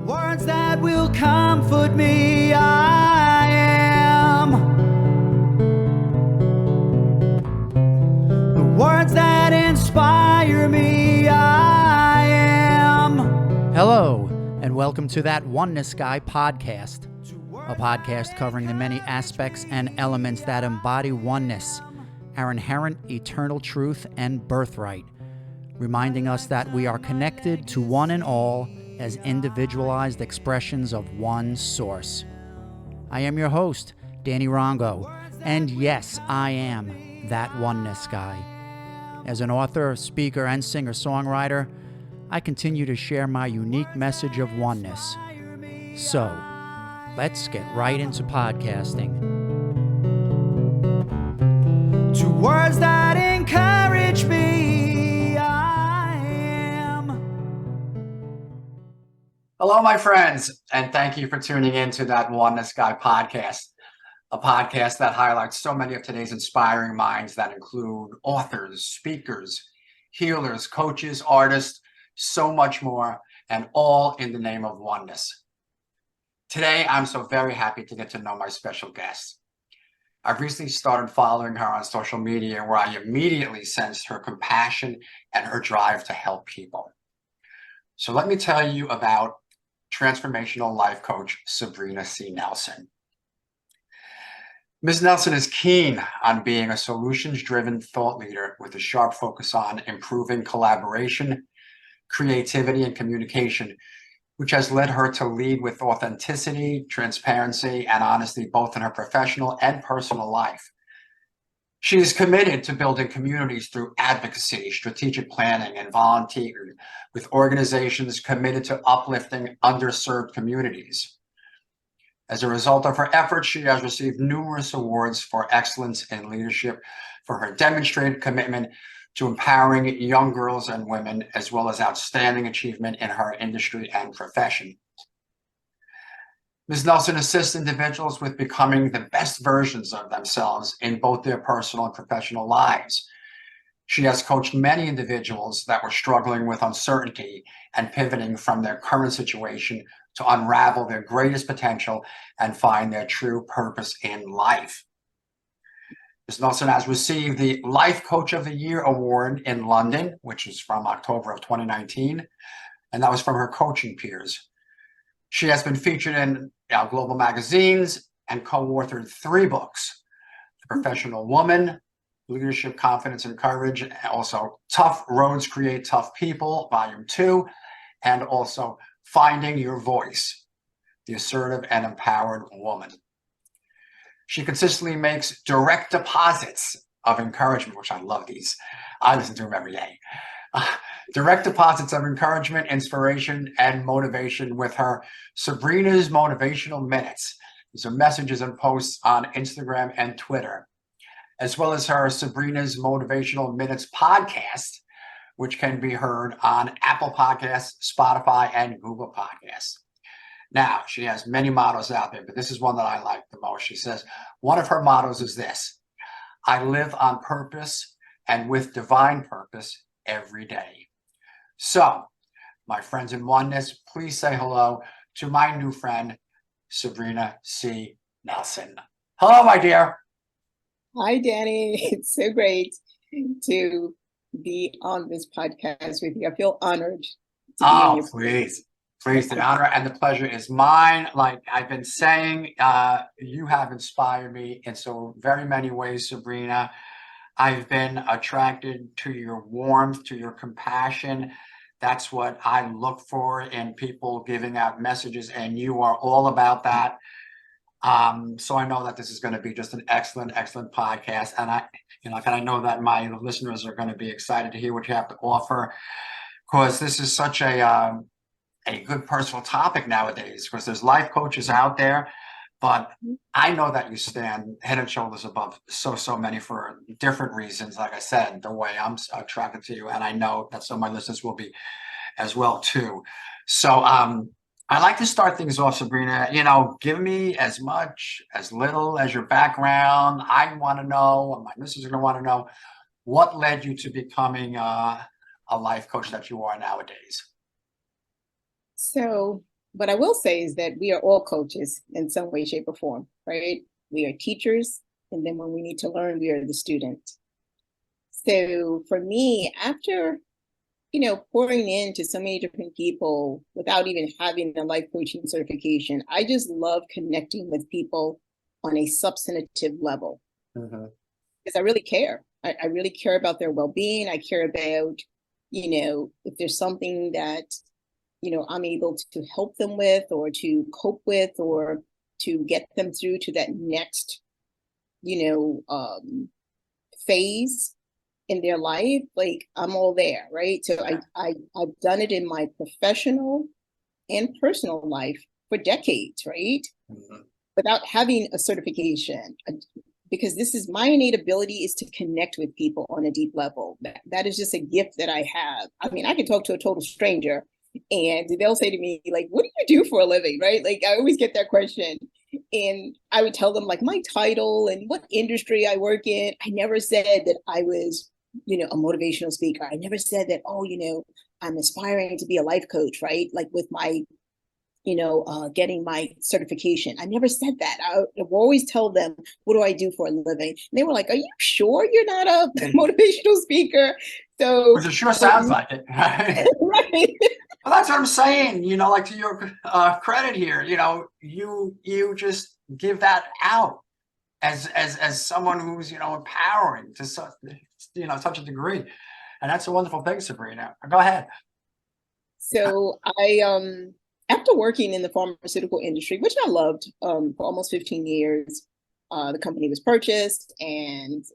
Words that will comfort me, I am. The words that inspire me, I am. Hello, and welcome to that Oneness Guy podcast, a podcast covering the many aspects and elements that embody oneness, our inherent eternal truth and birthright, reminding us that we are connected to one and all as individualized expressions of one source. I am your host, Danny Rongo, and yes, I am that Oneness Guy. As an author, speaker, and singer-songwriter, I continue to share my unique message of oneness. So, let's get right into podcasting. To words that encourage me, I am. Hello, my friends, and thank you for tuning in to that Oneness Guy podcast, a podcast that highlights so many of today's inspiring minds that include authors, speakers, healers, coaches, artists, so much more, and all in the name of oneness. Today, I'm so very happy to get to know my special guest. I've recently started following her on social media, where I immediately sensed her compassion and her drive to help people. So let me tell you about Transformational Life-Coach Sabrina C. Nelson. Ms. Nelson is keen on being a solutions-driven thought leader with a sharp focus on improving collaboration, creativity, and communication, which has led her to lead with authenticity, transparency, and honesty, both in her professional and personal life. She is committed to building communities through advocacy, strategic planning, and volunteering with organizations committed to uplifting underserved communities. As a result of her efforts, she has received numerous awards for excellence in leadership for her demonstrated commitment to empowering young girls and women, as well as outstanding achievement in her industry and profession. Ms. Nelson assists individuals with becoming the best versions of themselves in both their personal and professional lives. She has coached many individuals that were struggling with uncertainty and pivoting from their current situation to unravel their greatest potential and find their true purpose in life. Ms. Nelson has received the Life Coach of the Year award in London, which is from October of 2019, and that was from her coaching peers. She has been featured in global magazines and co-authored 3 books: The Professional Woman, Leadership, Confidence, and Courage, and also Tough Roads Create Tough People, Volume 2, and also Finding Your Voice, The Assertive and Empowered Woman. She consistently makes direct deposits of encouragement, which I love these. I listen to them every day. Direct deposits of encouragement, inspiration, and motivation with her Sabrina's Motivational Minutes. These are messages and posts on Instagram and Twitter, as well as her Sabrina's Motivational Minutes podcast, which can be heard on Apple Podcasts, Spotify, and Google Podcasts. Now, she has many mottos out there, but this is one that I like the most. She says, one of her mottos is this: I live on purpose and with divine purpose every day. So, my friends in oneness, please say hello to my new friend, Sabrina C. Nelson. Hello, my dear. Hi, Danny. It's so great to be on this podcast with you. I feel honored to be on your Please. Please, the honor and the pleasure is mine. Like I've been saying, you have inspired me in so very many ways, Sabrina. I've been attracted to your warmth, to your compassion. That's what I look for in people giving out messages, and you are all about that. So I know that this is going to be just an excellent, excellent podcast, and I know that my listeners are going to be excited to hear what you have to offer, because this is such a good personal topic nowadays, because there's life coaches out there, but I know that you stand head and shoulders above so many for different reasons. Like I said, the way I'm attracted to you, and I know that some of my listeners will be as well too. So I like to start things off, Sabrina. Give me as much, as little as your background. I want to know, and my listeners are going to want to know, what led you to becoming a life coach that you are nowadays? So what I will say is that we are all coaches in some way, shape, or form, right? We are teachers, and then when we need to learn, we are the student. So for me, after pouring into so many different people without even having a life coaching certification, I just love connecting with people on a substantive level. Because I really care. I really care about their well-being. I care about, if there's something that, I'm able to help them with or to cope with or to get them through to that next, phase in their life, like I'm all there, right? So I've done it in my professional and personal life for decades, right? Without having a certification, because this is my innate ability is to connect with people on a deep level. That is just a gift that I have. I mean, I can talk to a total stranger and they'll say to me, like, what do you do for a living, right? Like, I always get that question. And I would tell them like my title and what industry I work in. I never said that I was, a motivational speaker. I never said that, I'm aspiring to be a life coach, right? Like with my, getting my certification. I never said that. I would always tell them, what do I do for a living? And they were like, are you sure you're not a motivational speaker? So Which it sure sounds like it. right. Well, that's what I'm saying, like to your credit here, you just give that out as someone who's, empowering to such, such a degree. And that's a wonderful thing, Sabrina. Go ahead. So I, after working in the pharmaceutical industry, which I loved for almost 15 years, the company was purchased and,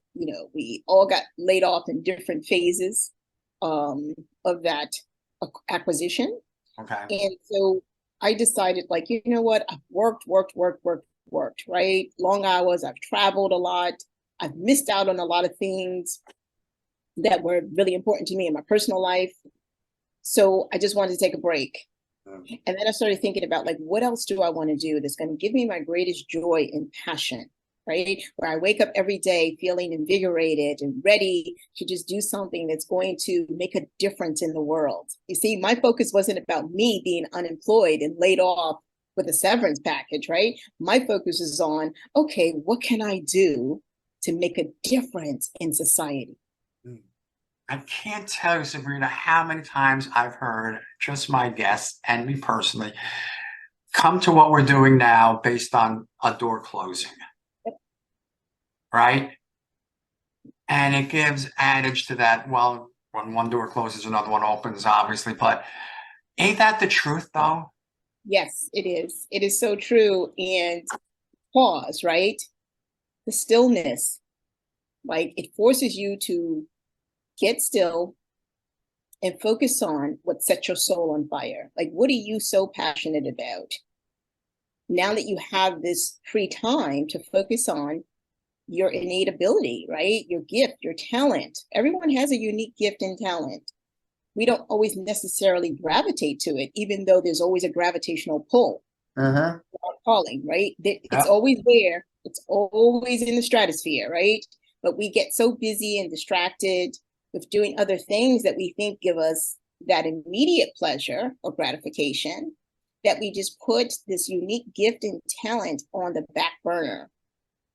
we all got laid off in different phases of that acquisition. Okay. And so I decided, like, you know what? I've worked, right? Long hours. I've traveled a lot. I've missed out on a lot of things that were really important to me in my personal life. So I just wanted to take a break. And then I started thinking about, like, what else do I want to do that's going to give me my greatest joy and passion, right? Where I wake up every day feeling invigorated and ready to just do something that's going to make a difference in the world. You see, my focus wasn't about me being unemployed and laid off with a severance package, right? My focus is on, okay, what can I do to make a difference in society? I can't tell you, Sabrina, how many times I've heard just my guests and me personally come to what we're doing now based on a door closing. Right? And it gives adage to that. Well, when one door closes, another one opens, obviously. But ain't that the truth, though? Yes, it is. It is so true. And pause, right? The stillness, like it forces you to get still and focus on what sets your soul on fire. Like, what are you so passionate about? Now that you have this free time to focus on your innate ability, right? Your gift, your talent. Everyone has a unique gift and talent. We don't always necessarily gravitate to it, even though there's always a gravitational pull. Calling, right? It's always there. It's always in the stratosphere, right? But we get so busy and distracted with doing other things that we think give us that immediate pleasure or gratification that we just put this unique gift and talent on the back burner.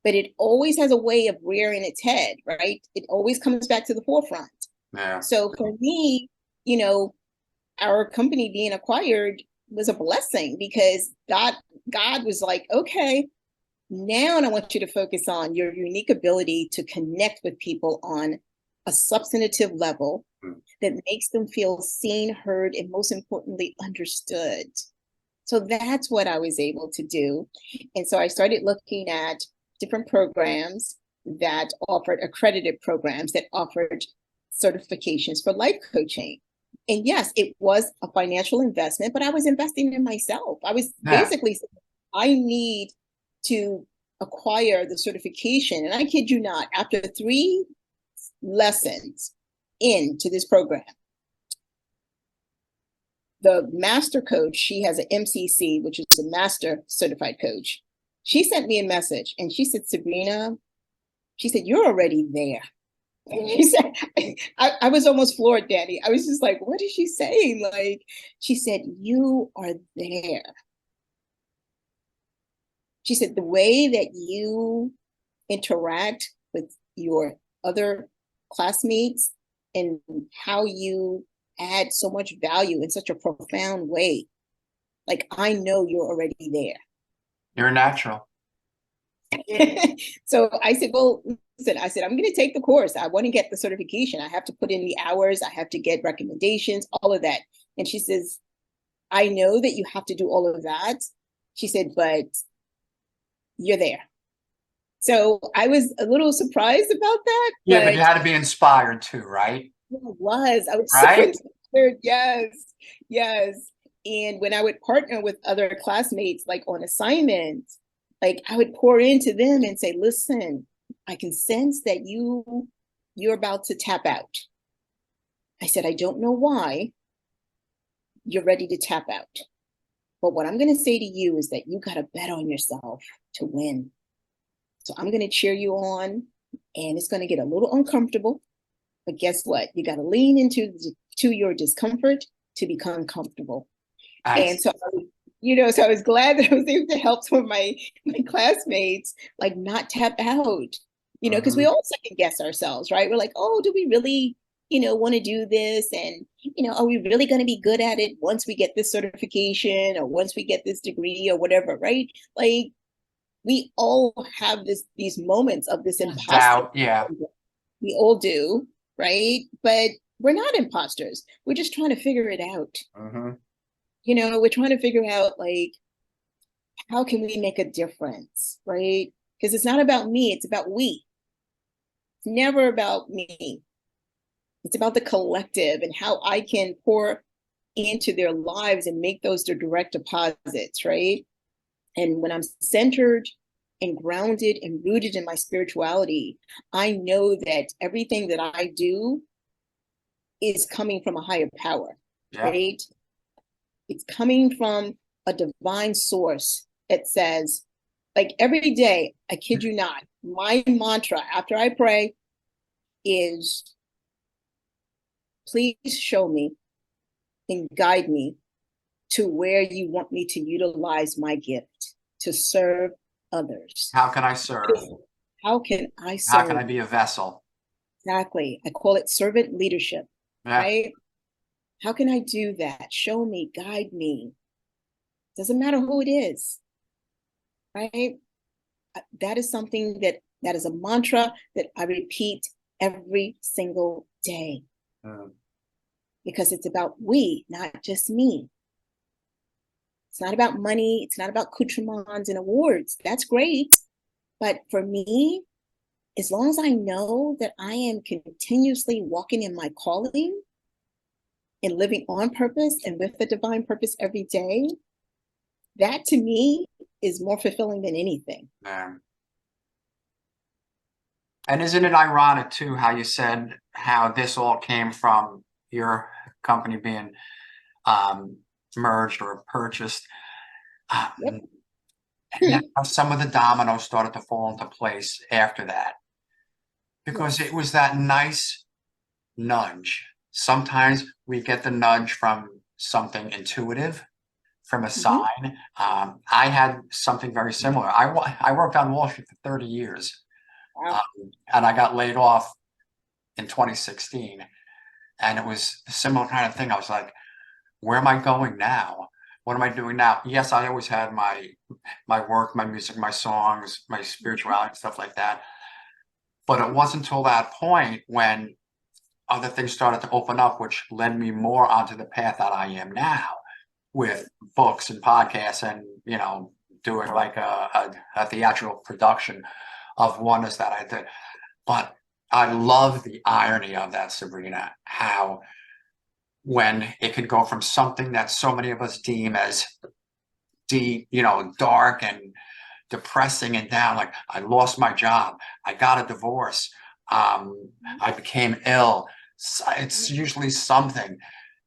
But it always has a way of rearing its head, right? It always comes back to the forefront. Yeah. So for me, our company being acquired was a blessing because God was like, okay, now I want you to focus on your unique ability to connect with people on a substantive level that makes them feel seen, heard, and most importantly, understood. So that's what I was able to do. And so I started looking at different programs that offered accredited programs that offered certifications for life coaching. And yes, it was a financial investment, but I was investing in myself. I was basically saying, I need to acquire the certification. And I kid you not, after 3 lessons into this program, the master coach, she has an MCC, which is a master certified coach. She sent me a message and she said, Sabrina, she said, you're already there. She said, I was almost floored, Danny. I was just like, what is she saying? Like, she said, you are there. She said, the way that you interact with your other classmates and how you add so much value in such a profound way. Like, I know you're already there. You're natural. So I said, well, listen, I said, I'm going to take the course. I want to get the certification. I have to put in the hours. I have to get recommendations, all of that. And she says, I know that you have to do all of that. She said, but you're there. So I was a little surprised about that. Yeah, but you had to be inspired too, right? I was Right? so inspired. Yes, yes. And when I would partner with other classmates, like on assignments, like I would pour into them and say, listen, I can sense that you're about to tap out. I said, I don't know why you're ready to tap out. But what I'm going to say to you is that you got to bet on yourself to win. So I'm going to cheer you on, and it's going to get a little uncomfortable. But guess what? You got to lean into your discomfort to become comfortable. And so, so I was glad that I was able to help some of my classmates, like, not tap out, because we all second guess ourselves, right? We're like, oh, do we really, want to do this? And, are we really going to be good at it once we get this certification or once we get this degree or whatever, right? Like, we all have these moments of this imposter doubt. Yeah. We all do, right? But we're not imposters. We're just trying to figure it out. We're trying to figure out, like, how can we make a difference, right? Because it's not about me, it's about we. It's never about me. It's about the collective and how I can pour into their lives and make those their direct deposits, right? And when I'm centered and grounded and rooted in my spirituality, I know that everything that I do is coming from a higher power, right? It's coming from a divine source that says, like, every day, I kid you not, my mantra after I pray is, please show me and guide me to where you want me to utilize my gift to serve others. How can I serve? How can I serve? How can I be a vessel? Exactly. I call it servant leadership, right? How can I do that? Show me, guide me. Doesn't matter who it is, right? That is something that is a mantra that I repeat every single day. Because it's about we, not just me. It's not about money. It's not about accoutrements and awards. That's great. But for me, as long as I know that I am continuously walking in my calling and living on purpose and with the divine purpose every day, that to me is more fulfilling than anything. And isn't it ironic too how you said how this all came from your company being merged or purchased? And how some of the dominoes started to fall into place after that, because it was that nice nudge. Sometimes we get the nudge from something intuitive, from a sign. I had something very similar. I worked on Wall Street for 30 years. And I got laid off in 2016. And it was a similar kind of thing. I was like, where am I going now? What am I doing now? Yes, I always had my work, my music, my songs, my spirituality, stuff like that. But it wasn't until that point when other things started to open up, which led me more onto the path that I am now, with books and podcasts and, doing like a theatrical production of Oneness that I did. But I love the irony of that, Sabrina, how when it could go from something that so many of us deem as deep, dark and depressing and down, like I lost my job, I got a divorce, I became ill. It's usually something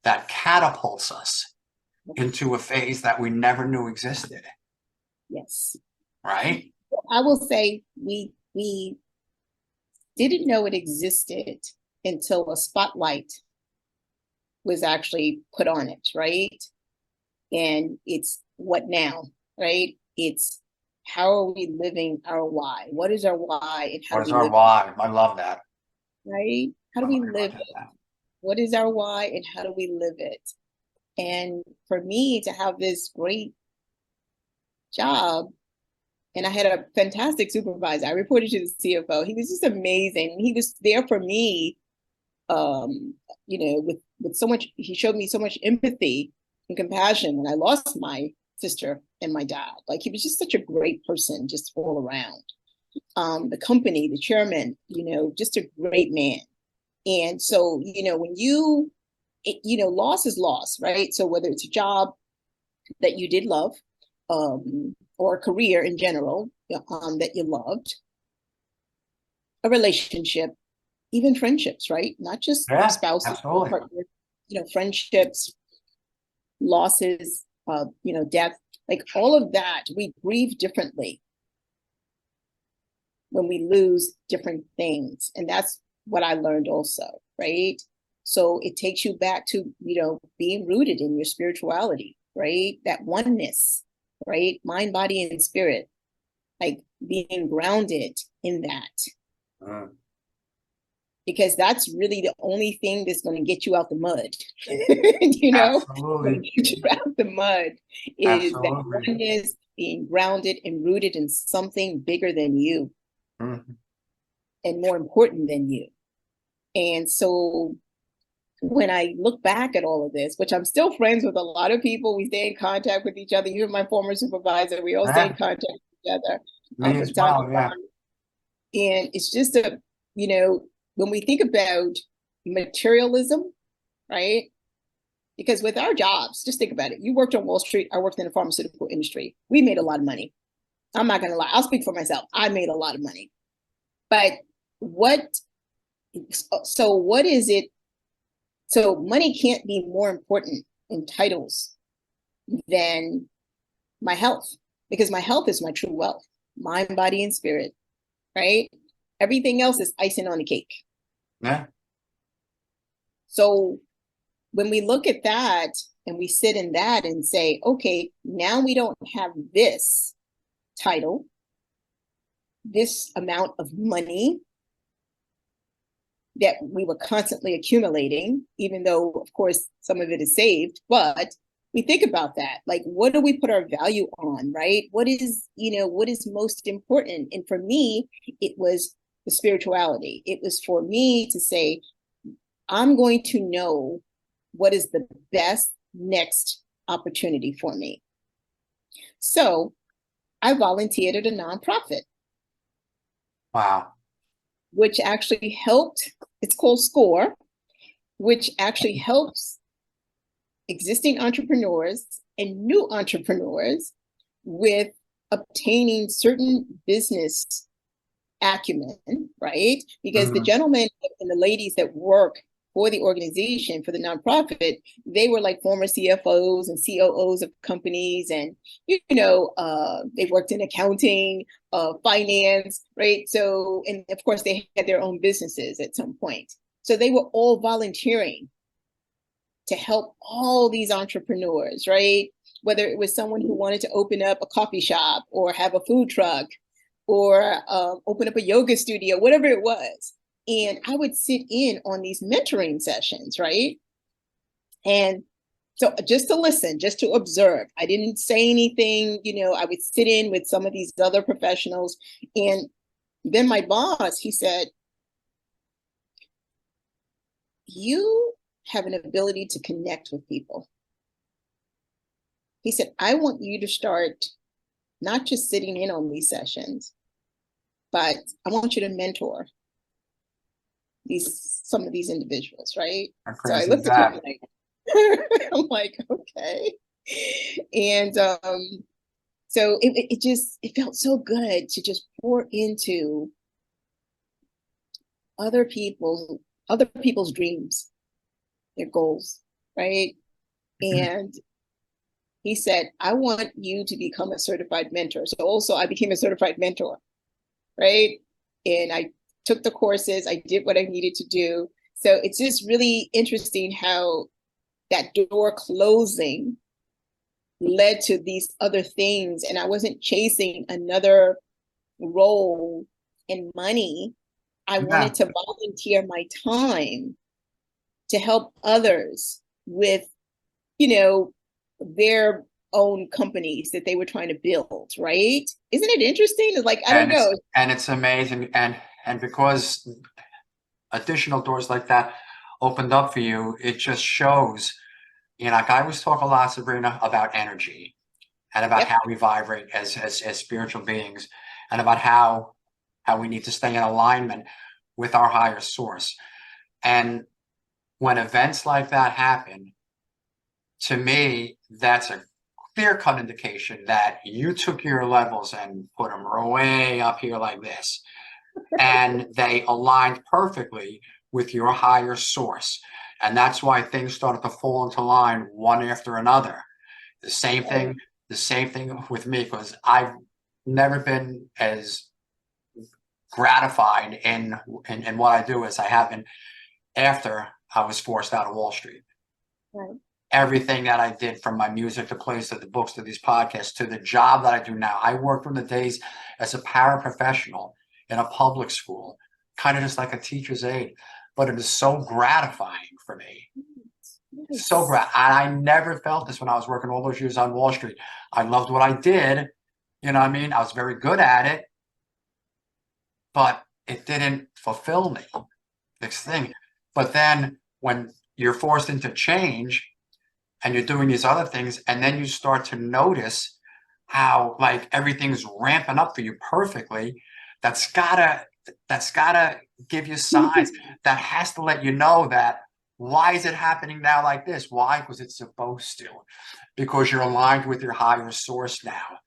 that catapults us into a phase that we never knew existed. Yes. Right? I will say we didn't know it existed until a spotlight was actually put on it, right? And it's what now, right? It's how are we living our why? What is our why and how What do is we our live why? I love that. it, right? How do I we very live much it? like What is our why and how do we live it? And for me to have this great job, and I had a fantastic supervisor. I reported to the CFO. He was just amazing. He was there for me, with so much, he showed me so much empathy and compassion when I lost my sister and my dad. Like he was just such a great person, just all around. The company, the chairman, just a great man. And so, loss is loss, right? So whether it's a job that you did love, or a career in general, that you loved, a relationship, even friendships, right? Not just that. Yeah, spouses, absolutely. partners, friendships, losses, death, like all of that, we grieve differently when we lose different things. And that's what I learned also, right? So it takes you back to, being rooted in your spirituality, right? That oneness, right? Mind, body, and spirit, like being grounded in that. Because that's really the only thing that's going to get you out the mud. Absolutely. Get you out the mud is that Absolutely. oneness, being grounded and rooted in something bigger than you and more important than you. And so when I look back at all of this, which I'm still friends with a lot of people, we stay in contact with each other. You're my former supervisor. We all stay in contact with each other. Me as well, yeah. And it's just when we think about materialism, right? Because with our jobs, just think about it. You worked on Wall Street. I worked in the pharmaceutical industry. We made a lot of money. I'm not going to lie. I'll speak for myself. I made a lot of money. But what is it? So money can't be more important in titles than my health, because my health is my true wealth, mind, body, and spirit, right? Everything else is icing on the cake. Yeah. So when we look at that and we sit in that and say, okay, now we don't have this title, this amount of money that we were constantly accumulating, even though, of course, some of it is saved, but we think about that. Like, what do we put our value on, right? What is most important? And for me, it was the spirituality. It was for me to say, I'm going to know what is the best next opportunity for me. So I volunteered at a nonprofit. Wow. Which actually helped, it's called SCORE, which actually helps existing entrepreneurs and new entrepreneurs with obtaining certain business acumen, right? Because the gentlemen and the ladies that work for the organization, for the nonprofit, they were like former CFOs and COOs of companies, and they worked in accounting, finance, right? So, and of course, they had their own businesses at some point. So they were all volunteering to help all these entrepreneurs, right? Whether it was someone who wanted to open up a coffee shop or have a food truck or open up a yoga studio, whatever it was. And I would sit in on these mentoring sessions, right? And so just to listen, just to observe. I didn't say anything, I would sit in with some of these other professionals. And then my boss, he said, you have an ability to connect with people. He said, I want you to start not just sitting in on these sessions, but I want you to mentor some of these individuals, right? So I looked at him like, I'm like, okay. And so it felt so good to just pour into other people's dreams, their goals, right? And he said, I want you to become a certified mentor. So also I became a certified mentor, right? And I took the courses, I did what I needed to do. So it's just really interesting how that door closing led to these other things. And I wasn't chasing another role and money. I wanted to volunteer my time to help others with, their own companies that they were trying to build, right? Isn't it interesting? It's like, I don't know. And it's amazing. And because additional doors like that opened up for you, it just shows, like I always talk a lot, Sabrina, about energy and about how we vibrate as spiritual beings, and about how we need to stay in alignment with our higher source. And when events like that happen, to me, that's a clear-cut indication that you took your levels and put them way up here like this, and they aligned perfectly with your higher source. And that's why things started to fall into line one after another. The same thing with me, because I've never been as gratified in what I do as I have been after I was forced out of Wall Street. Right. Everything that I did, from my music to plays to the books to these podcasts to the job that I do now. I worked from the days as a paraprofessional in a public school, kind of just like a teacher's aide, but it is so gratifying for me. So I never felt this when I was working all those years on Wall Street. I loved what I did. You know what I mean? I was very good at it, but it didn't fulfill me. Next thing. But then when you're forced into change and you're doing these other things, and then you start to notice how like everything's ramping up for you perfectly, that's gotta give you signs. That has to let you know that, why is it happening now like this? Why? Because it's supposed to. Because you're aligned with your higher source now.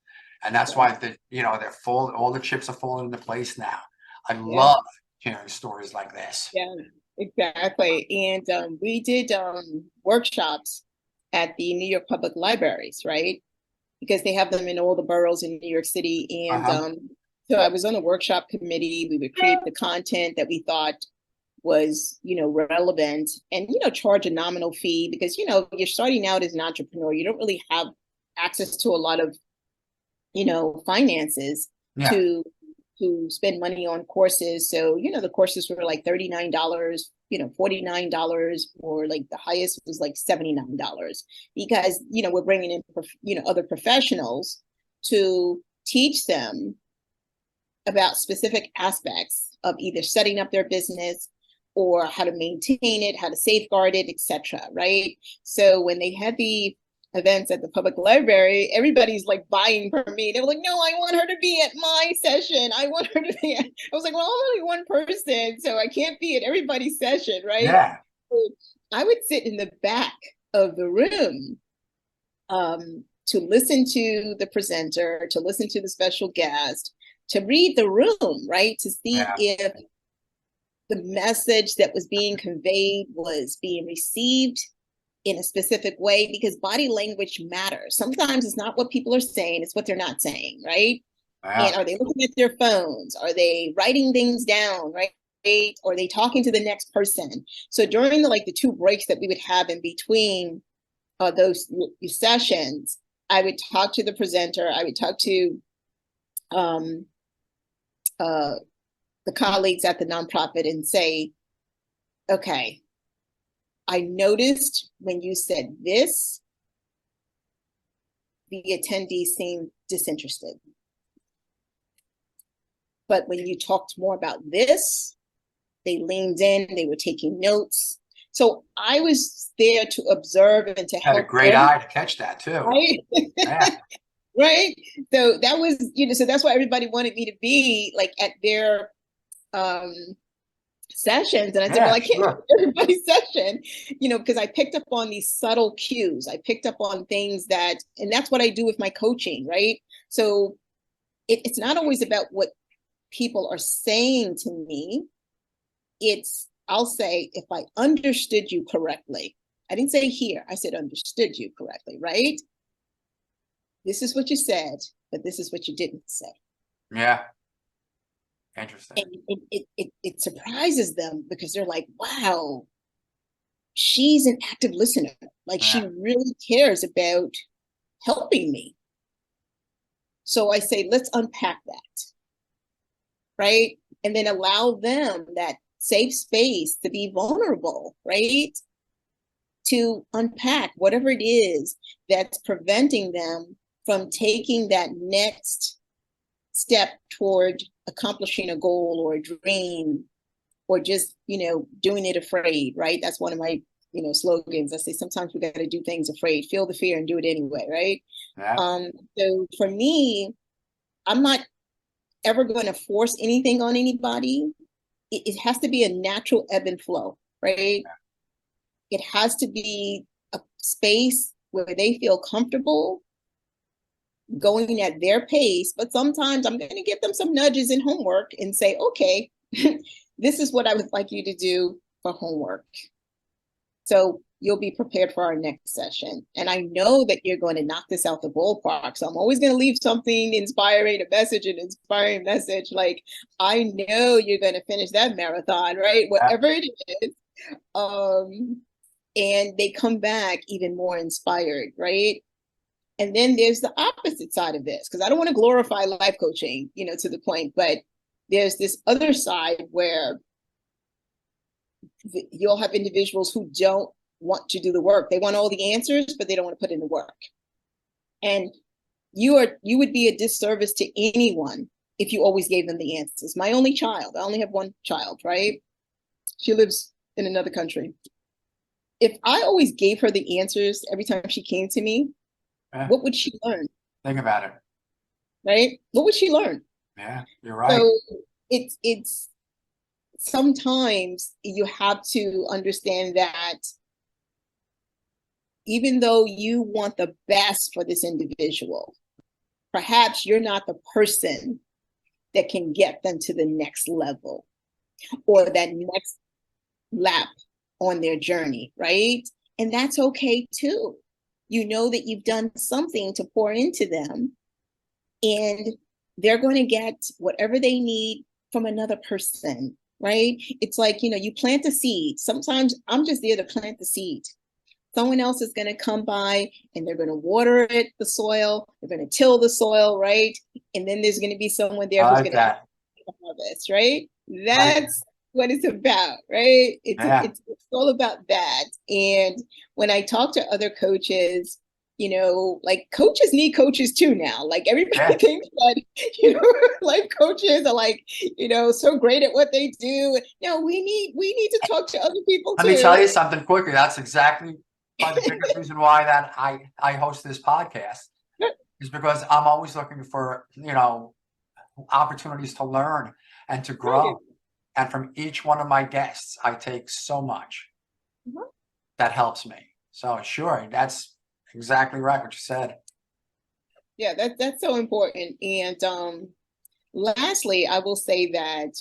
And that's why all the chips are falling into place now. I love hearing stories like this. Yeah, exactly. And we did workshops at the New York Public Libraries, right? Because they have them in all the boroughs in New York City. And so I was on the workshop committee. We would create the content that we thought was, relevant, and, charge a nominal fee, because, you're starting out as an entrepreneur. You don't really have access to a lot of, finances to spend money on courses. So, the courses were like $39, $49, or like the highest was like $79, because, we're bringing in, other professionals to teach them about specific aspects of either setting up their business or how to maintain it, how to safeguard it, etc. Right? So when they had the events at the public library, everybody's like buying from me. They were like, "No, I want her to be at my session. I want her to be at..." I was like, "Well, I'm only one person, so I can't be at everybody's session, right?" Yeah. So I would sit in the back of the room to listen to the presenter, to listen to the special guest, to read the room, right? To see if the message that was being conveyed was being received in a specific way, because body language matters. Sometimes it's not what people are saying, it's what they're not saying, right? And are they looking at their phones? Are they writing things down, right? Or are they talking to the next person? So during the 2 breaks that we would have in between those sessions, I would talk to the presenter, I would talk to the colleagues at the nonprofit and say, "Okay, I noticed when you said this, the attendees seemed disinterested. But when you talked more about this, they leaned in, they were taking notes." So I was there to observe and to help. Had a great eye to catch that too. Right? Yeah. Right? So that was, so that's why everybody wanted me to be like at their sessions. And I said, well, I can't do everybody's session, because I picked up on these subtle cues. I picked up on things and that's what I do with my coaching, right? So it's not always about what people are saying to me. I'll say, if I understood you correctly. I didn't say here, I said understood you correctly, right? This is what you said, but this is what you didn't say. Yeah. Interesting. And it surprises them because they're like, wow, she's an active listener. Like she Yeah. really cares about helping me. So I say, let's unpack that, right? And then allow them that safe space to be vulnerable, right? To unpack whatever it is that's preventing them from taking that next step toward accomplishing a goal or a dream, or just, doing it afraid, right? That's one of my, slogans. I say sometimes we got to do things afraid, feel the fear and do it anyway, right? Yeah. So for me, I'm not ever going to force anything on anybody. It has to be a natural ebb and flow, right? It has to be a space where they feel comfortable going at their pace, but sometimes I'm going to give them some nudges in homework and say, okay, this is what I would like you to do for homework. So you'll be prepared for our next session. And I know that you're going to knock this out the ballpark. So I'm always going to leave something inspiring, an inspiring message. Like, I know you're going to finish that marathon, right? Whatever it is. And they come back even more inspired, right? And then there's the opposite side of this, because I don't want to glorify life coaching, to the point, but there's this other side where you'll have individuals who don't want to do the work. They want all the answers, but they don't want to put in the work. And you would be a disservice to anyone if you always gave them the answers. My only child, I only have one child, right? She lives in another country. If I always gave her the answers every time she came to me, what would she learn? Think about it. Right? What would she learn? Yeah, you're right. So it's sometimes you have to understand that even though you want the best for this individual, perhaps you're not the person that can get them to the next level or that next lap on their journey, right? And that's okay too. You know that you've done something to pour into them, and they're going to get whatever they need from another person, right? It's like, you plant a seed. Sometimes I'm just there to plant the seed. Someone else is going to come by and they're going to water it, the soil. They're going to till the soil, right? And then there's going to be someone there who's going to harvest, right? That's what it's about, right? It's all about that. And when I talk to other coaches, like coaches need coaches too now. Like everybody thinks that, life coaches are like, so great at what they do. No, we need to talk to other people too. Let me tell you something quickly. That's exactly the biggest reason why that I host this podcast is because I'm always looking for, opportunities to learn and to grow. And from each one of my guests, I take so much that helps me. So sure, that's exactly right what you said. Yeah, that's so important. And lastly, I will say that,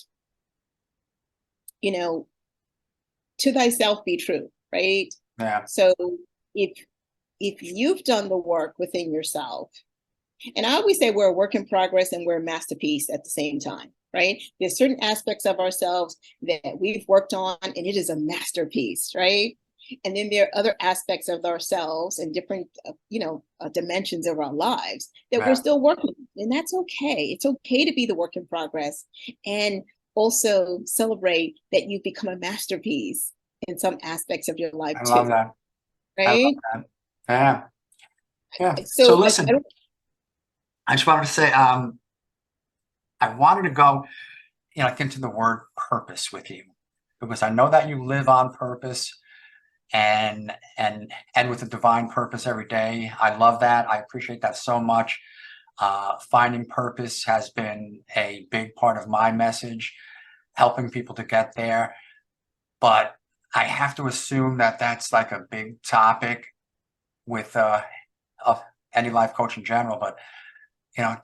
to thyself be true, right? Yeah. So if you've done the work within yourself, and I always say we're a work in progress and we're a masterpiece at the same time, right? There's certain aspects of ourselves that we've worked on and it is a masterpiece, right? And then there are other aspects of ourselves and different, dimensions of our lives that we're still working on. And that's okay. It's okay to be the work in progress and also celebrate that you've become a masterpiece in some aspects of your life too. I love that. Right? I love that. Yeah. So listen, I just wanted to say, I wanted to go, into the word purpose with you, because I know that you live on purpose and with a divine purpose every day. I love that. I appreciate that so much. Finding purpose has been a big part of my message, helping people to get there. But I have to assume that that's like a big topic with of any life coach in general. But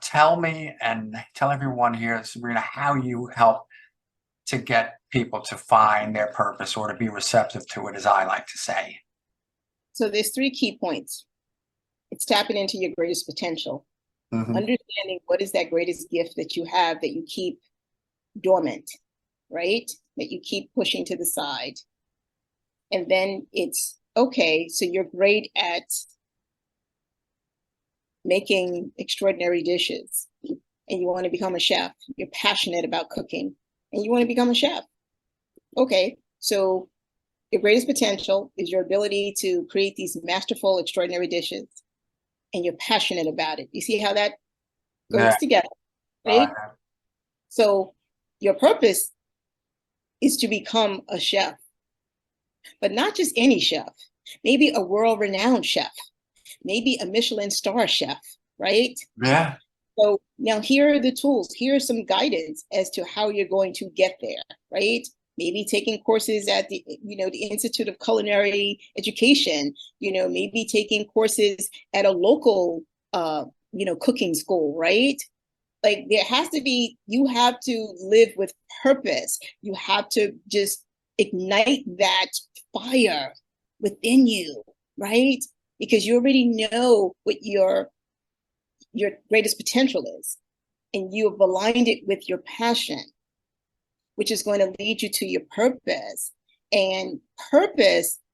tell me and tell everyone here, Sabrina, how you help to get people to find their purpose or to be receptive to it, as I like to say. So there's 3 key points. It's tapping into your greatest potential, understanding what is that greatest gift that you have that you keep dormant, right? That you keep pushing to the side. And then it's okay, so you're great at making extraordinary dishes and you want to become a chef. You're passionate about cooking and you want to become a chef. Okay, so your greatest potential is your ability to create these masterful, extraordinary dishes, and you're passionate about it. You see how that goes together, right? So your purpose is to become a chef, but not just any chef, maybe a world-renowned chef, maybe a Michelin star chef, right? Yeah. So now here are the tools. Here's some guidance as to how you're going to get there, right? Maybe taking courses at the Institute of Culinary Education, maybe taking courses at a local, cooking school, right? Like there has to be, you have to live with purpose. You have to just ignite that fire within you, right? Because you already know what your greatest potential is, and you have aligned it with your passion, which is going to lead you to your purpose. And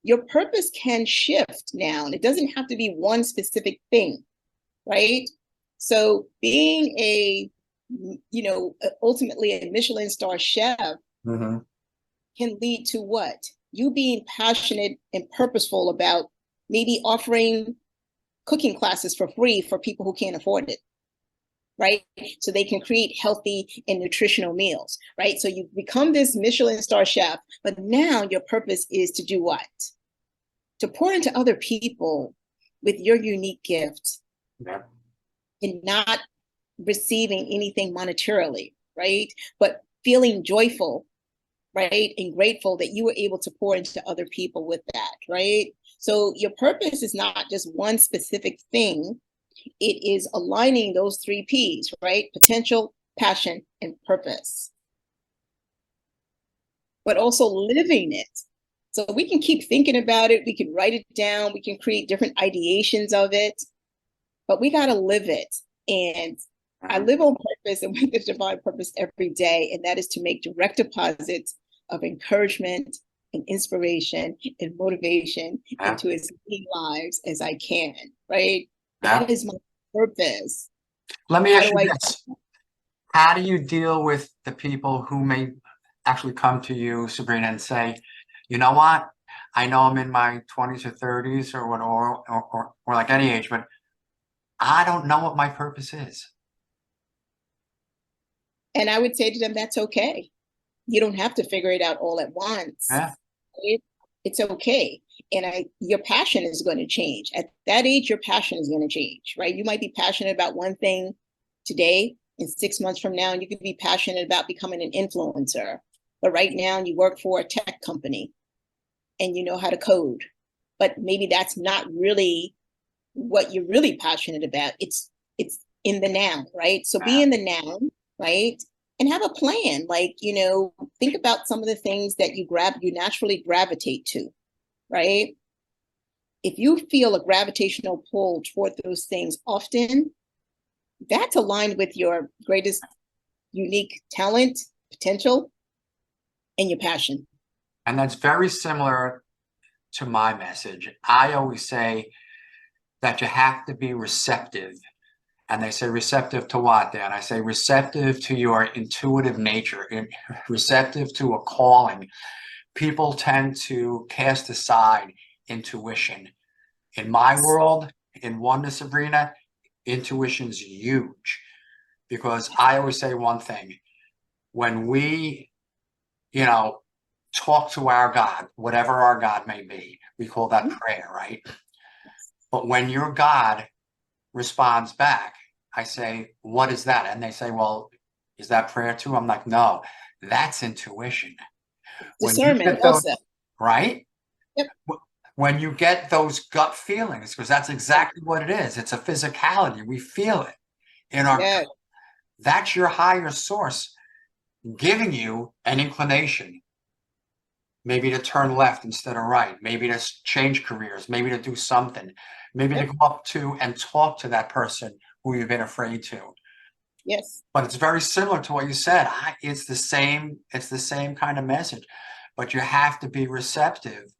your purpose can shift now, and it doesn't have to be one specific thing, right? So being ultimately a Michelin star chef can lead to what? You being passionate and purposeful about maybe offering cooking classes for free for people who can't afford it, right? So they can create healthy and nutritional meals, right? So you become this Michelin star chef, but now your purpose is to do what? To pour into other people with your unique gift and not receiving anything monetarily, right? But feeling joyful, right? And grateful that you were able to pour into other people with that, right? So your purpose is not just one specific thing. It is aligning those 3 P's, right? Potential, passion, and purpose. But also living it. So we can keep thinking about it. We can write it down. We can create different ideations of it. But we got to live it. And I live on purpose and with this divine purpose every day. And that is to make direct deposits of encouragement and inspiration and motivation into as many lives as I can, right? That is my purpose. Let me ask you this. How do you deal with the people who may actually come to you, Sabrina, and say, you know what? I know I'm in my 20s or 30s or what, or like any age, but I don't know what my purpose is. And I would say to them, that's okay. You don't have to figure it out all at once. Yeah. It's okay. And your passion is going to change. At that age, your passion is going to change, right? You might be passionate about one thing today, and 6 months from now, you could be passionate about becoming an influencer. But right now, you work for a tech company and you know how to code. But maybe that's not really what you're really passionate about. It's in the now, right? So be in the now, right? And have a plan. Like, think about some of the things that you naturally gravitate to, right? If you feel a gravitational pull toward those things often, that's aligned with your greatest unique talent, potential, and your passion. And that's very similar to my message. I always say that you have to be receptive. And they say receptive to what, Dan? I say receptive to your intuitive nature, receptive to a calling. People tend to cast aside intuition. In my world, in Oneness, Sabrina, intuition's huge. Because I always say one thing. When we, talk to our God, whatever our God may be, we call that prayer, right? But when your God responds back, I say, what is that? And they say, well, is that prayer too? I'm like, no, that's intuition. Discernment also. Right? Yep. When you get those gut feelings, because that's exactly what it is. It's a physicality. We feel it in our gut. That's your higher source giving you an inclination. Maybe to turn left instead of right, maybe to change careers, maybe to do something, maybe to go up to and talk to that person who you've been afraid to. Yes. But it's very similar to what you said. It's the same kind of message, but you have to be receptive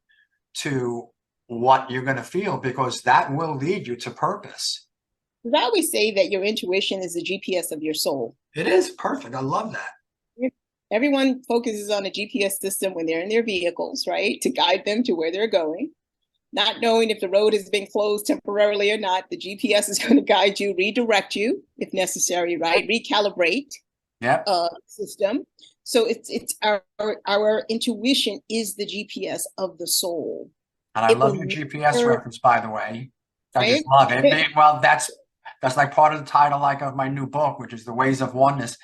to what you're going to feel, because that will lead you to purpose. Because I always say that your intuition is the GPS of your soul. It is perfect. I love that. Everyone focuses on a GPS system when they're in their vehicles, right? To guide them to where they're going. Not knowing if the road has been closed temporarily or not, the GPS is going to guide you, redirect you if necessary, right? Recalibrate Yep. System. So it's our intuition is the GPS of the soul. And I love your GPS reference, by the way. I just Right? love it. Well, that's like part of the title, like, of my new book, which is The Ways of Oneness,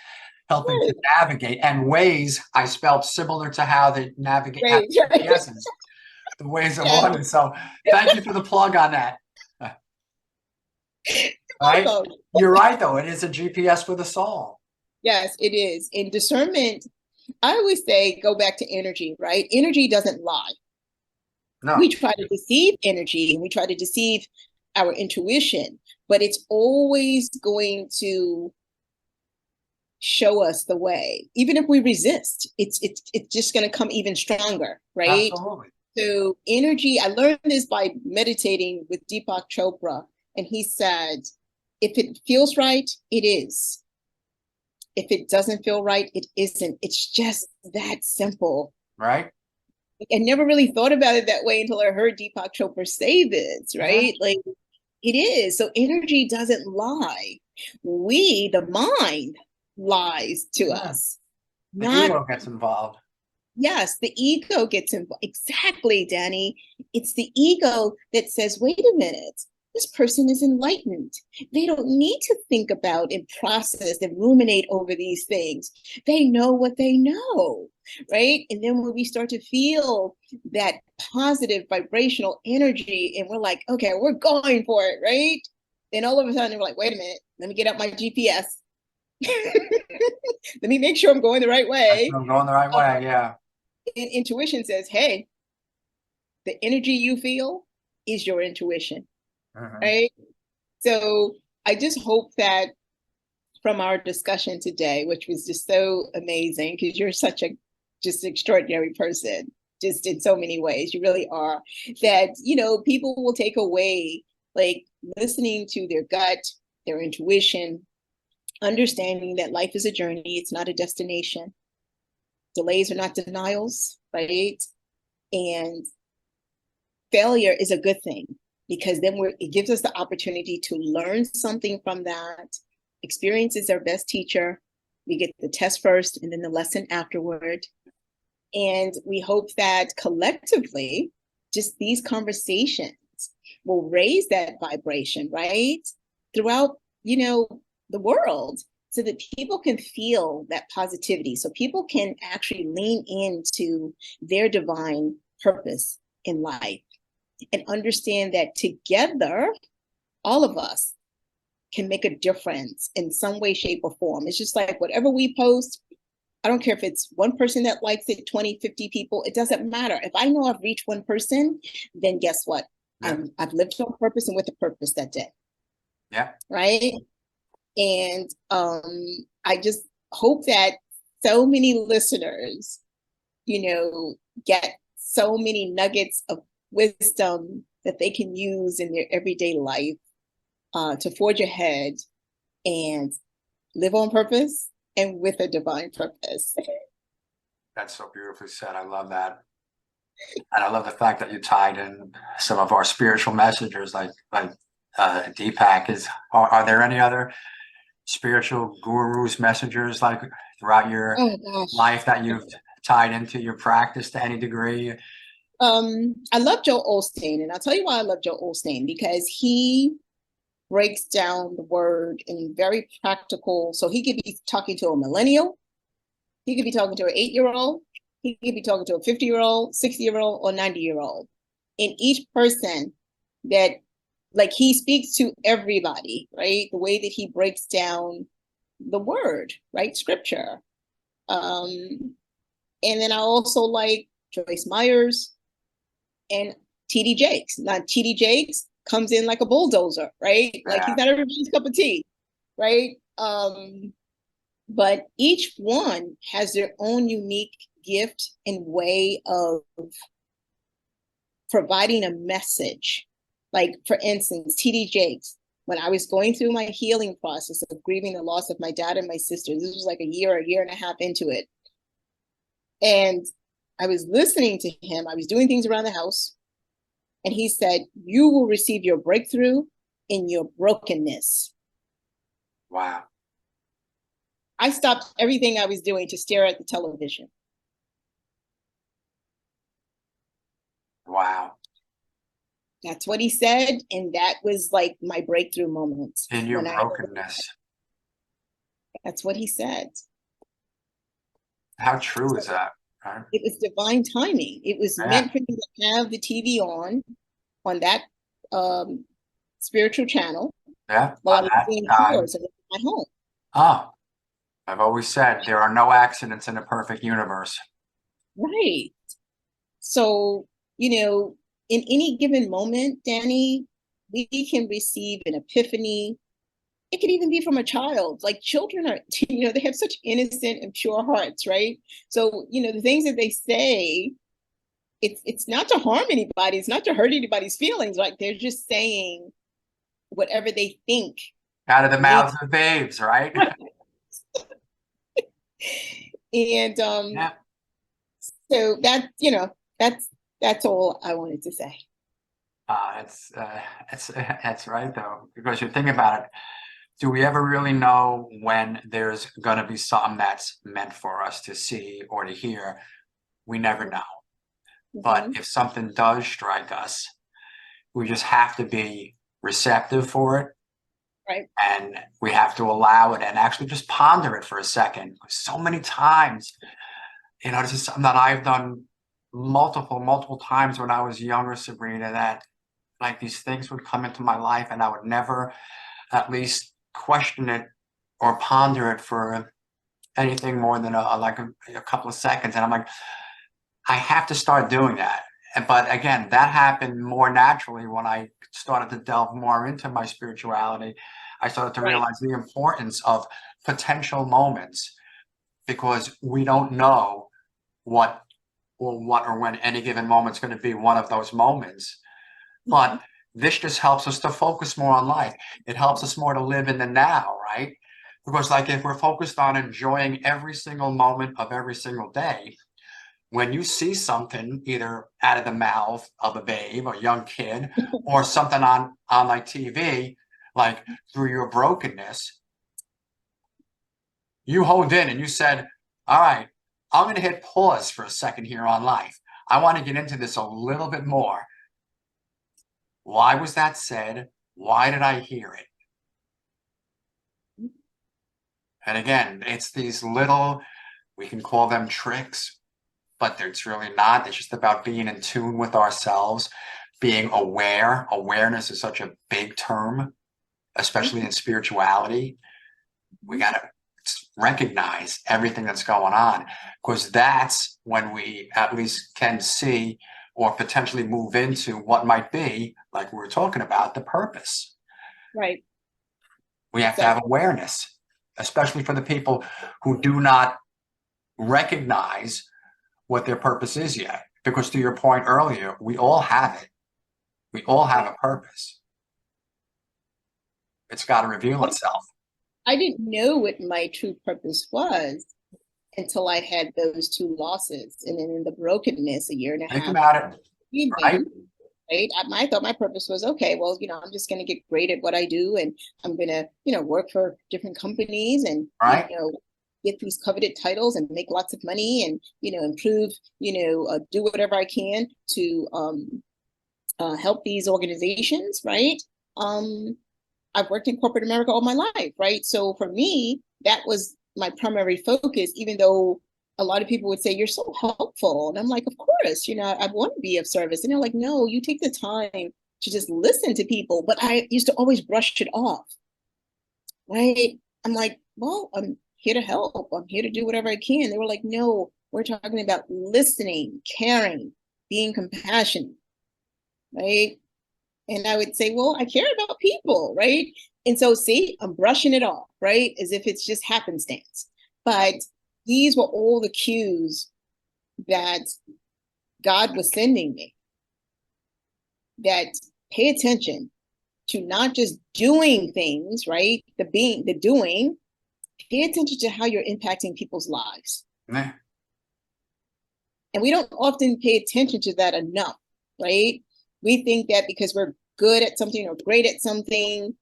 helping to navigate. And ways I spelled similar to how they navigate GPSs. The Ways of Oneness. So thank you for the plug on that. Right? You're right, though. It is a GPS for the soul. Yes, it is. In discernment, I always say, go back to energy, right? Energy doesn't lie. No. We try to deceive energy and we try to deceive our intuition, but it's always going to show us the way. Even if we resist, it's just going to come even stronger, right? Absolutely. So energy, I learned this by meditating with Deepak Chopra, and he said, if it feels right, it is. If it doesn't feel right, it isn't. It's just that simple. Right. I never really thought about it that way until I heard Deepak Chopra say this, right? Like, it is. So energy doesn't lie. We, the mind, lies to us. The ego gets involved. Yes, the ego gets involved. Exactly, Danny. It's the ego that says, wait a minute, this person is enlightened. They don't need to think about and process and ruminate over these things. They know what they know, right? And then when we start to feel that positive vibrational energy and we're like, okay, we're going for it, right? Then all of a sudden we're like, wait a minute, let me get up my GPS. Let me make sure I'm going the right way. I'm going the right way, yeah. And intuition says, hey, the energy you feel is your intuition. Right? So I just hope that from our discussion today, which was just so amazing, because you're such a just extraordinary person, just in so many ways, you really are, that, you know, people will take away, like, listening to their gut, their intuition, understanding that life is a journey, it's not a destination. Delays are not denials, right? And failure is a good thing, because then it gives us the opportunity to learn something from that. Experience is our best teacher. We get the test first and then the lesson afterward. And we hope that collectively, just these conversations will raise that vibration, right? Throughout, you know, the world, so that people can feel that positivity, so people can actually lean into their divine purpose in life and understand that together, all of us can make a difference in some way, shape, or form. It's just like whatever we post, I don't care if it's one person that likes it, 20, 50 people, it doesn't matter. If I know I've reached one person, then guess what? I've lived on purpose and with a purpose that day. Yeah. Right? And I just hope that so many listeners, you know, get so many nuggets of wisdom that they can use in their everyday life to forge ahead and live on purpose and with a divine purpose. That's so beautifully said. I love that. And I love the fact that you tied in some of our spiritual messengers, like Deepak. Are there any other spiritual gurus, messengers, like throughout your life that you've tied into your practice to any degree? I love Joel Osteen, and I'll tell you why I love Joel Osteen, because he breaks down the word in very practical. So he could be talking to a millennial, he could be talking to an 8-year-old, he could be talking to a 50-year-old, 60-year-old, or 90-year-old. And each person that, like, he speaks to everybody, right? The way that he breaks down the word, right? Scripture. And then I also like Joyce Myers and T.D. Jakes. Now, T.D. Jakes comes in like a bulldozer, right? Like, he's not everybody's cup of tea, right? But each one has their own unique gift and way of providing a message. Like, for instance, TD Jakes, when I was going through my healing process of grieving the loss of my dad and my sister, this was like a year and a half into it. And I was listening to him. I was doing things around the house. And he said, you will receive your breakthrough in your brokenness. Wow. I stopped everything I was doing to stare at the television. Wow. That's what he said. And that was like my breakthrough moment. In your brokenness. That's what he said. How true is that? Right? It was divine timing. It was meant for me to have the TV on that spiritual channel. Yeah. While I was doing chores in my home. Oh, I've always said there are no accidents in a perfect universe. Right. So, in any given moment, Danny, we can receive an epiphany. It could even be from a child. Like, children are, they have such innocent and pure hearts, right? So, the things that they say, it's not to harm anybody. It's not to hurt anybody's feelings. Like, they're just saying whatever they think. Out of the mouths of babes, right? And yeah. So that's all I wanted to say. It's right though, because you think about it. Do we ever really know when there's going to be something that's meant for us to see or to hear? We never know. Mm-hmm. But if something does strike us, we just have to be receptive for it. Right. And we have to allow it and actually just ponder it for a second. So many times, this is something that I've done multiple times when I was younger, Sabrina, that like these things would come into my life and I would never at least question it or ponder it for anything more than a couple of seconds. And I'm like, I have to start doing that. But again, that happened more naturally when I started to delve more into my spirituality. I started to realize the importance of potential moments, because we don't know what or when any given moment is going to be one of those moments. But this just helps us to focus more on life. It helps us more to live in the now, right? Because like if we're focused on enjoying every single moment of every single day, when you see something either out of the mouth of a babe or young kid or something on like TV, like through your brokenness, you honed in and you said, all right, I'm going to hit pause for a second here on life. I want to get into this a little bit more. Why was that said? Why did I hear it? And again, it's these little, we can call them tricks, but it's really not. It's just about being in tune with ourselves, being aware. Awareness is such a big term, especially in spirituality. We got to recognize everything that's going on, because that's when we at least can see or potentially move into what might be, like we were talking about, the purpose. Right. We have to have awareness, especially for the people who do not recognize what their purpose is yet. Because to your point earlier, we all have it. We all have a purpose. It's got to reveal itself. I didn't know what my true purpose was until I had those two losses. And then in the brokenness a year and a half. Think about it. Right? I thought my purpose was, okay, well, I'm just going to get great at what I do. And I'm going to, work for different companies and, get these coveted titles and make lots of money and, improve, do whatever I can to help these organizations, right? I've worked in corporate America all my life, right? So for me, that was my primary focus, even though a lot of people would say, you're so helpful. And I'm like, of course, I want to be of service. And they're like, no, you take the time to just listen to people. But I used to always brush it off, right? I'm like, well, I'm here to help. I'm here to do whatever I can. They were like, no, we're talking about listening, caring, being compassionate, right? And I would say, well, I care about people, right? And so, see, I'm brushing it off, right? As if it's just happenstance. But these were all the cues that God was sending me, that pay attention to not just doing things, right? The doing, pay attention to how you're impacting people's lives. Yeah. And we don't often pay attention to that enough, right? We think that because we're good at something or great at something,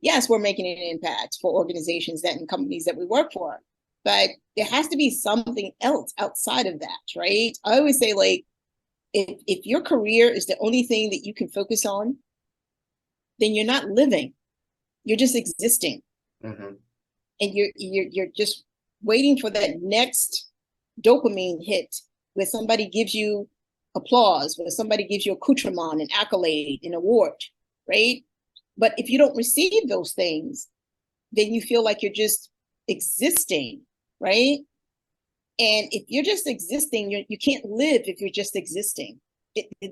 yes, we're making an impact for organizations and companies that we work for, but there has to be something else outside of that, right? I always say, like, if your career is the only thing that you can focus on, then you're not living, you're just existing. Mm-hmm. And you're just waiting for that next dopamine hit where somebody gives you applause, where somebody gives you accoutrement, an accolade, an award, right? But if you don't receive those things, then you feel like you're just existing, right? And if you're just existing, you can't live if you're just existing.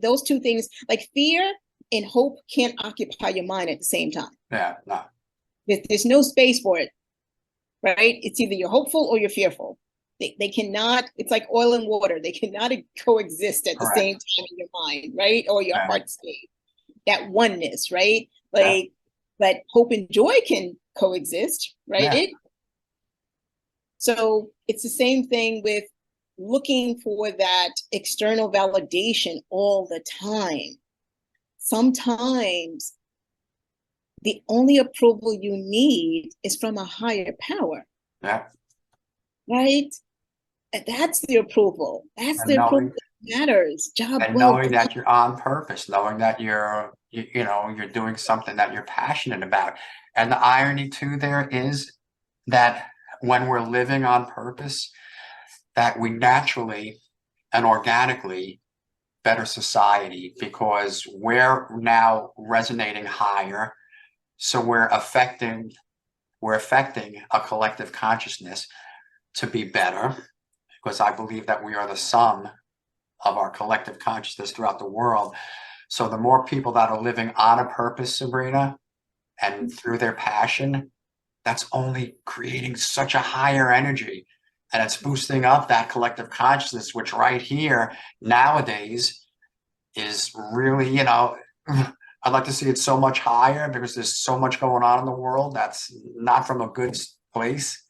Those two things, like fear and hope, can't occupy your mind at the same time. Yeah, no. There's no space for it, right? It's either you're hopeful or you're fearful. They cannot, it's like oil and water. They cannot coexist at the same time in your mind, right? Or your heart state. That oneness, right? Like, but hope and joy can coexist, right? Yeah. So it's the same thing with looking for that external validation all the time. Sometimes the only approval you need is from a higher power. Yeah. Right? And that's the approval. That's the approval that matters. Job and well knowing done. that you're on purpose, knowing that you're doing something that you're passionate about. And the irony too there is that when we're living on purpose, that we naturally and organically better society, because we're now resonating higher. So we're affecting a collective consciousness to be better, because I believe that we are the sum of our collective consciousness throughout the world. So the more people that are living on a purpose, Sabrina, and through their passion, that's only creating such a higher energy. And it's boosting up that collective consciousness, which right here nowadays is really, I'd like to see it so much higher, because there's so much going on in the world that's not from a good place.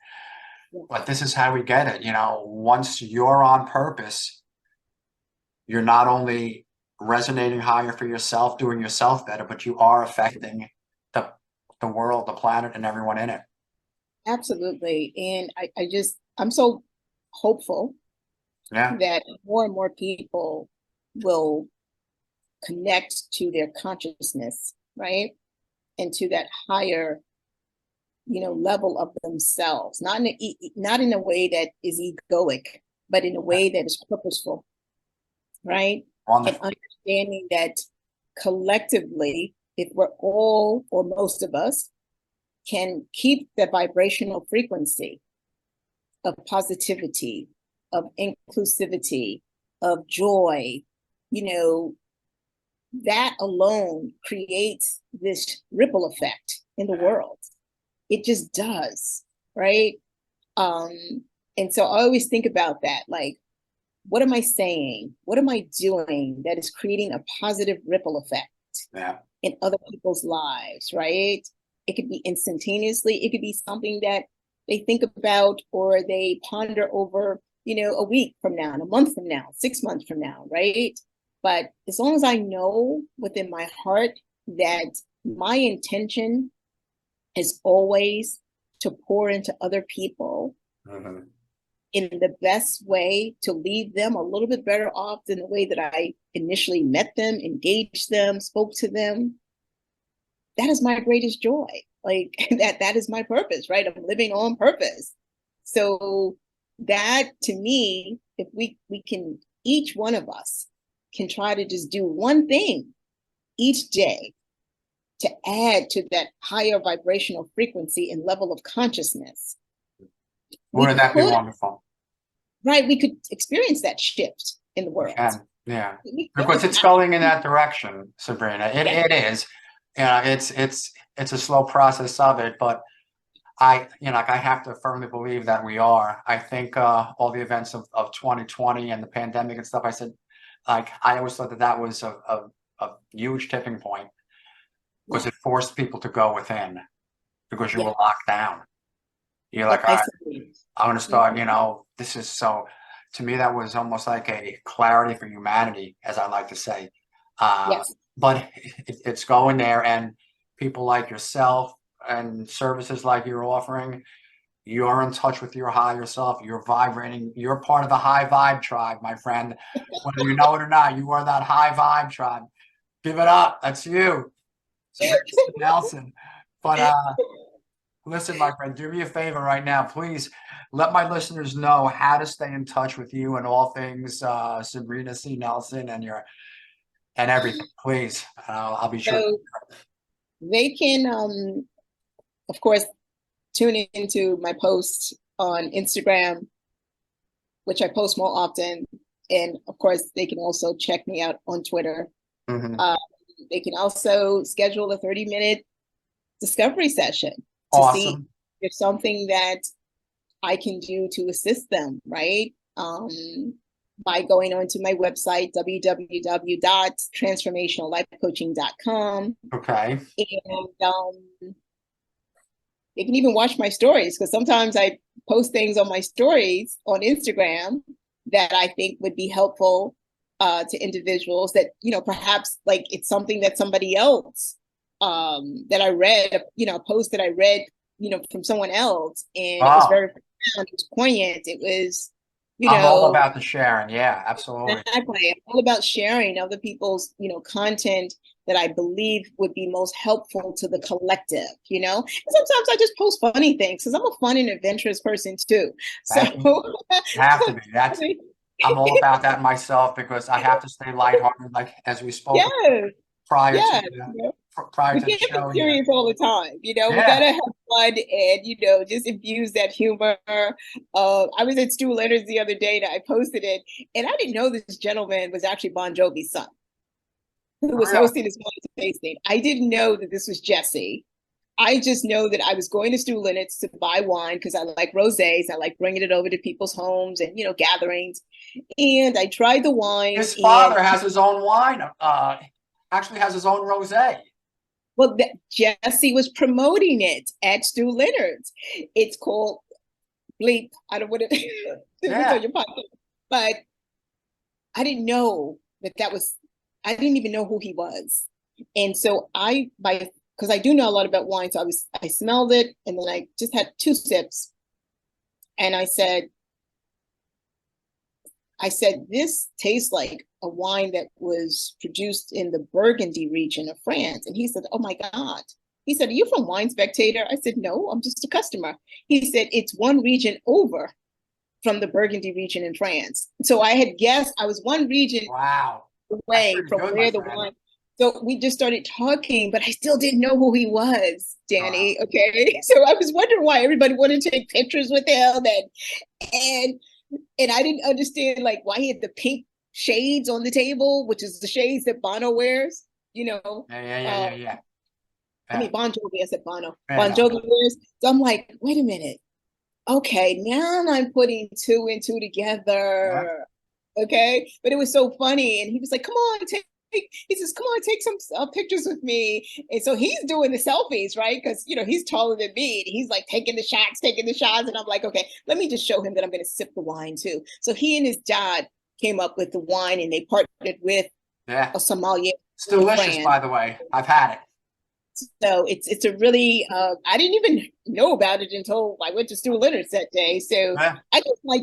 But this is how we get it. Once you're on purpose, you're not only resonating higher for yourself, doing yourself better, but you are affecting the world, the planet, and everyone in it. Absolutely. And I'm so hopeful that more and more people will connect to their consciousness, right? And to that higher, level of themselves, not in a way that is egoic, but in a way that is purposeful, right? Wonderful. And understanding that collectively, if we're all, or most of us, can keep the vibrational frequency of positivity, of inclusivity, of joy, that alone creates this ripple effect in the world. It just does, right? And so I always think about that, like, what am I saying? What am I doing that is creating a positive ripple effect in other people's lives, right? It could be instantaneously. It could be something that they think about or they ponder over, a week from now, and a month from now, 6 months from now, right? But as long as I know within my heart that my intention is always to pour into other people in the best way, to leave them a little bit better off than the way that I initially met them, engaged them, spoke to them, that is my greatest joy. Like that is my purpose, right? I'm living on purpose. So that, to me, if we can, each one of us can try to just do one thing each day to add to that higher vibrational frequency and level of consciousness. Wouldn't that be wonderful? Right, we could experience that shift in the world. Because it's going in that direction, Sabrina. It is. It's it's a slow process of it, but I have to firmly believe that we are. I think all the events of 2020 and the pandemic and stuff, I said, like, I always thought that was a huge tipping point, because it forced people to go within, because you Yeah. were locked down. You're like, all right, I'm going to start, this is so, to me, that was almost like a clarity for humanity, as I like to say. Yes. But it's going there, and people like yourself and services like you're offering, you're in touch with your higher self. You're vibrating. You're part of the high vibe tribe, my friend. Whether you know it or not, you are that high vibe tribe. Give it up. That's you, Sabrina Nelson. But listen, my friend, do me a favor right now. Please let my listeners know how to stay in touch with you and all things Sabrina C. Nelson and everything. Please, I'll be sure. So they can, of course, tune into my posts on Instagram, which I post more often. And of course, they can also check me out on Twitter. Mhm. They can also schedule a 30-minute discovery session to see Awesome. if there's something that I can do to assist them, right? By going onto my website, www.transformationallifecoaching.com. Okay. And they can even watch my stories, because sometimes I post things on my stories on Instagram that I think would be helpful to individuals that, perhaps like it's something that somebody else that I read, a post that I read, from someone else. And it was Wow. very profound. It was poignant. It was, I'm all about the sharing. Yeah, absolutely. exactly. I'm all about sharing other people's, content that I believe would be most helpful to the collective, And sometimes I just post funny things, because I'm a fun and adventurous person too. So Have to be. I'm all about that myself, because I have to stay lighthearted, like as we spoke yes, prior yes. to prior We to the can't be show here. serious all the time. We Yeah. gotta have fun and just infuse that humor. I was at Stu Leonard's the other day, and I posted it, and I didn't know this gentleman was actually Bon Jovi's son, who was Really? hosting his wine tasting. I didn't know that this was Jesse. I just know that I was going to Stu Leonard's to buy wine, because I like rosés. I like bringing it over to people's homes and gatherings. And I tried the wine, His and father has his own wine. Actually has his own rosé. well, Jesse was promoting it at Stu Leonard's. It's called Bleep. I don't want to. This was Yeah. on your podcast, but I didn't know that was. I didn't even know who he was, and so because I do know a lot about wine, so I smelled it, and then I just had 2 sips, and I said, this tastes like a wine that was produced in the Burgundy region of France. And he said, oh my God. He said, are you from Wine Spectator? I said, no, I'm just a customer. He said, it's one region over from the Burgundy region in France. So I had guessed I was one region Wow. away from Good, where the wine. So we just started talking, but I still didn't know who he was, Danny. Wow. Okay. So I was wondering why everybody wanted to take pictures with him, and I didn't understand like why he had the pink shades on the table, which is the shades that Bono wears, Yeah. I mean, Bon Jovi, I said Bono. Yeah, Bon Jovi wears. So I'm like, wait a minute. Okay, now I'm putting 2 and 2 together. Yeah. Okay. But it was so funny. And he was like, come on, he says, come on, take some pictures with me. And so he's doing the selfies, right? Because, he's taller than me. And he's like taking the shots. And I'm like, okay, let me just show him that I'm going to sip the wine too. So he and his dad came up with the wine, and they partnered with a sommelier. It's delicious, by the way. I've had it. So it's a really, I didn't even know about it until I went to Stu Leonard's that day. So I just like,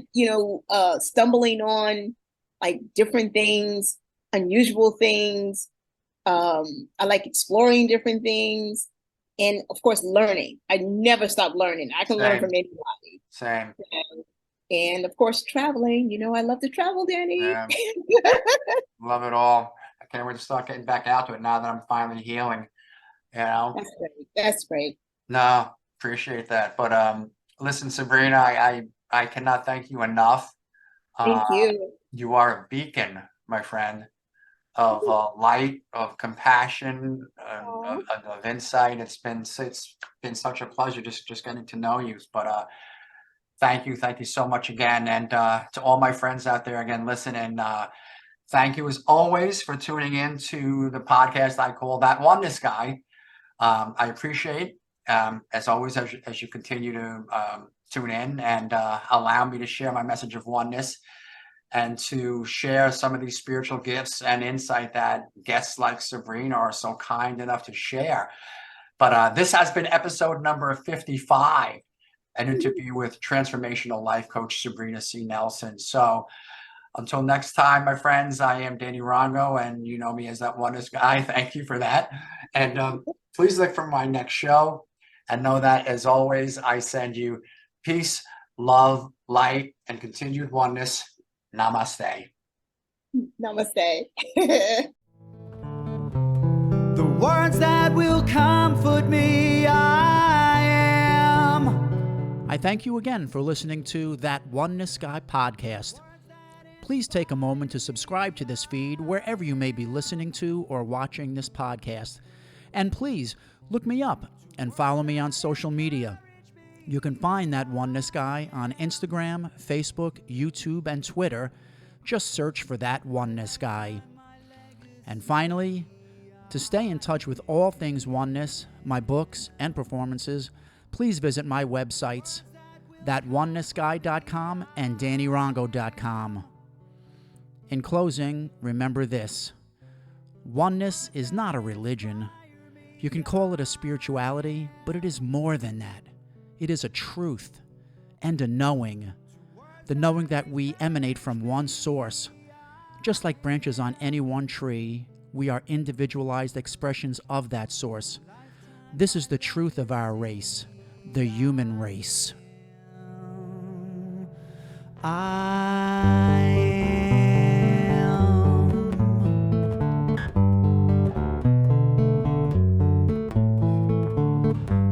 stumbling on like different things, unusual things. I like exploring different things, and of course, learning. I never stop learning. I can learn from anybody. Same. And of course, traveling. I love to travel, Danny. Yeah. Love it all. I can't wait to start getting back out to it now that I'm finally healing. That's great. That's great. No, appreciate that. But listen, Sabrina, I cannot thank you enough. Thank you. You are a beacon, my friend. of light, of compassion, Aw. of insight. It's been such a pleasure just getting to know you. But thank you so much again, and to all my friends out there again listening. Thank you as always for tuning in to the podcast I call That Oneness Guy. I appreciate, as always, as you continue to tune in and allow me to share my message of oneness and to share some of these spiritual gifts and insight that guests like Sabrina are so kind enough to share. But this has been episode number 55, an interview with Transformational Life-Coach Sabrina C. Nelson. So until next time, my friends, I am Danny Rongo, and you know me as That Oneness Guy. Thank you for that. And please look for my next show. And know that, as always, I send you peace, love, light, and continued oneness. Namaste. Namaste. The words that will comfort me, I am. I thank you again for listening to That Oneness Guy podcast. Please take a moment to subscribe to this feed wherever you may be listening to or watching this podcast. And please look me up and follow me on social media. You can find That Oneness Guy on Instagram, Facebook, YouTube, and Twitter. Just search for That Oneness Guy. And finally, to stay in touch with all things oneness, my books, and performances, please visit my websites, thatonenessguy.com and dannyrongo.com. In closing, remember this: oneness is not a religion. You can call it a spirituality, but it is more than that. It is a truth and a knowing. The knowing that we emanate from one source. Just like branches on any one tree, we are individualized expressions of that source. This is the truth of our race, the human race.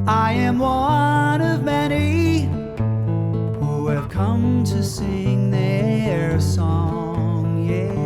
I am one of many who have come to sing their song, yeah.